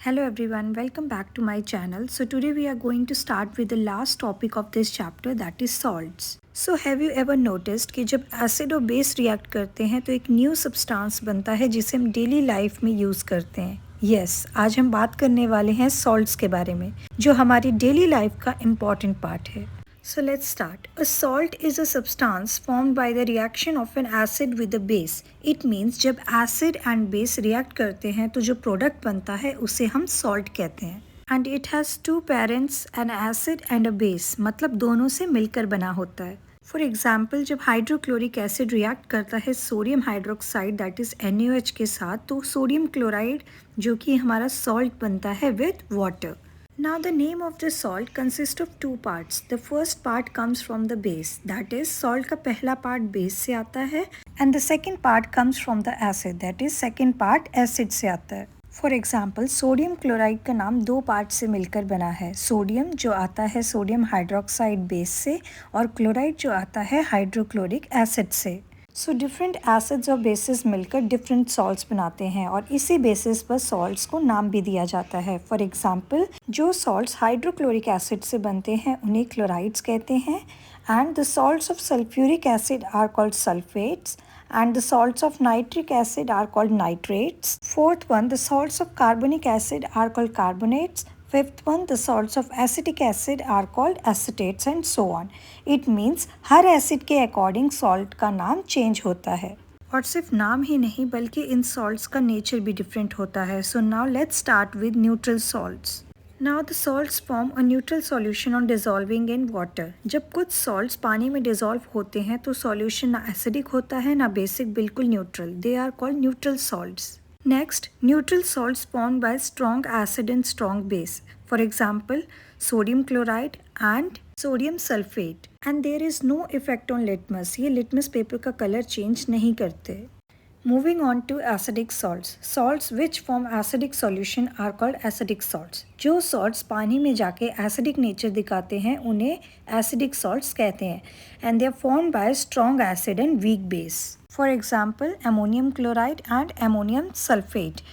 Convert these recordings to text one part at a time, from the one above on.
Hello everyone, welcome back to my channel. So today we are going to start with the last topic of this chapter, that is salts. So have you ever noticed कि जब acid और base react करते हैं तो एक new substance बनता है जिसे हम डेली लाइफ में यूज़ करते हैं. यस, आज हम बात करने वाले हैं सॉल्ट्स के बारे में जो हमारी डेली लाइफ का इम्पॉर्टेंट पार्ट है. So let's start. A salt is a substance formed by the reaction of an acid with a base. It means जब acid and base react करते हैं तो जो product बनता है उसे हम salt कहते हैं. And it has two parents, an acid and a base. मतलब दोनों से मिलकर बना होता है. For example, जब हाइड्रोक्लोरिक एसिड रिएक्ट करता है sodium hydroxide that is NaOH के साथ तो सोडियम क्लोराइड जो कि हमारा सॉल्ट बनता है with water. Now the name of the salt consists of two parts. The first part comes from the base, that is salt का पहला part base से आता है and the second part comes from the acid, that is second part acid से आता है. For example, sodium chloride का नाम दो पार्ट से मिलकर बना है. सोडियम जो आता है सोडियम हाइड्रोक्साइड बेस से और क्लोराइड जो आता है हाइड्रोक्लोरिक एसिड से. सो डिफरेंट एसिड्स और बेसिस मिलकर डिफरेंट सॉल्ट्स बनाते हैं और इसी बेसिस पर सॉल्ट्स को नाम भी दिया जाता है. फॉर एग्जांपल, जो सॉल्ट्स हाइड्रोक्लोरिक एसिड से बनते हैं उन्हें क्लोराइड्स कहते हैं and the salts of sulphuric acid are called sulphates and the salts of nitric acid are called nitrates. Fourth one, the salts of carbonic acid are called carbonates. Fifth one, the salts of acetic acid are called acetates and so on. It means her acid के according salt का नाम change होता है और सिर्फ नाम ही नहीं बल्कि इन सॉल्ट्स का नेचर भी डिफरेंट होता है. So now let's start with neutral salts. Now the salts form a neutral solution on dissolving in water. जब कुछ salts पानी में dissolve होते हैं तो solution ना acidic होता है ना basic, बिल्कुल neutral. They are called neutral salts. Next, neutral salts formed by strong acid and strong base. For example, sodium chloride and sodium sulfate. And there is no effect on litmus. ये litmus paper का color change नहीं करते. Moving on to acidic salts. Salts which form acidic solution are called acidic salts. जो salts पानी में जाके acidic nature दिखाते हैं उन्हें acidic salts कहते हैं and they are formed by strong acid and weak base. For example, ammonium chloride and ammonium sulfate.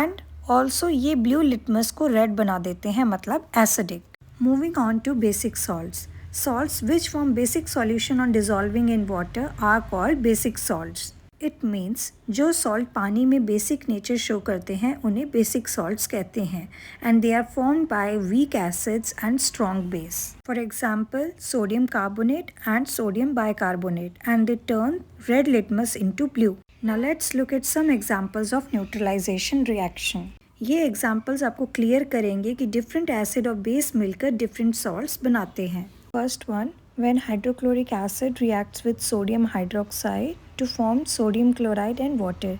And also ये blue litmus को red बना देते हैं मतलब acidic. Moving on to basic salts. Salts which form basic solution on dissolving in water are called basic salts. It means जो salt पानी में basic nature show करते हैं उन्हें बेसिक सॉल्ट्स कहते हैं and they are formed by weak acids and strong base. For example, sodium carbonate and sodium bicarbonate and they turn red litmus into blue. Now let's look at some examples of neutralisation reaction. ये examples आपको clear करेंगे कि different acid और base मिलकर different salts बनाते हैं. First one, when hydrochloric acid reacts with sodium hydroxide to form sodium chloride and water.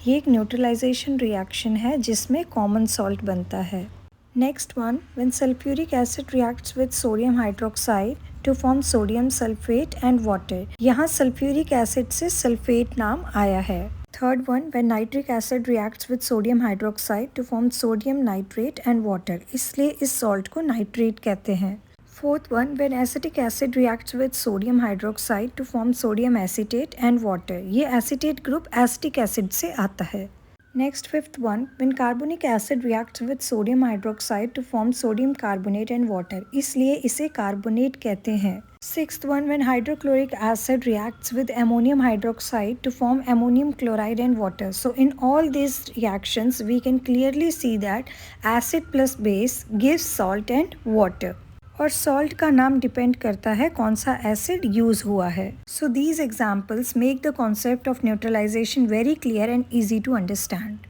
ये एक न्यूट्रलाइजेशन रिएक्शन है जिसमें कॉमन सॉल्ट बनता है. Next one, when sulfuric acid reacts with sodium hydroxide to form sodium sulfate and water. यहाँ sulphuric acid से sulphate नाम आया है. Third one, when nitric acid reacts with sodium hydroxide to form sodium nitrate and water. इसलिए इस salt को nitrate कहते हैं. Fourth one, when acetic acid reacts with sodium hydroxide to form sodium acetate and water. ये acetate group acetic acid से आता है. Next, fifth one, when carbonic acid reacts with sodium hydroxide to form sodium carbonate and water. इसलिए इसे carbonate कहते हैं. Sixth one, when hydrochloric acid reacts with ammonium hydroxide to form ammonium chloride and water. So in all these reactions, we can clearly see that acid plus base gives salt and water. और salt का नाम depend करता है कौन सा acid use हुआ है. So these examples make the concept of neutralisation very clear and easy to understand.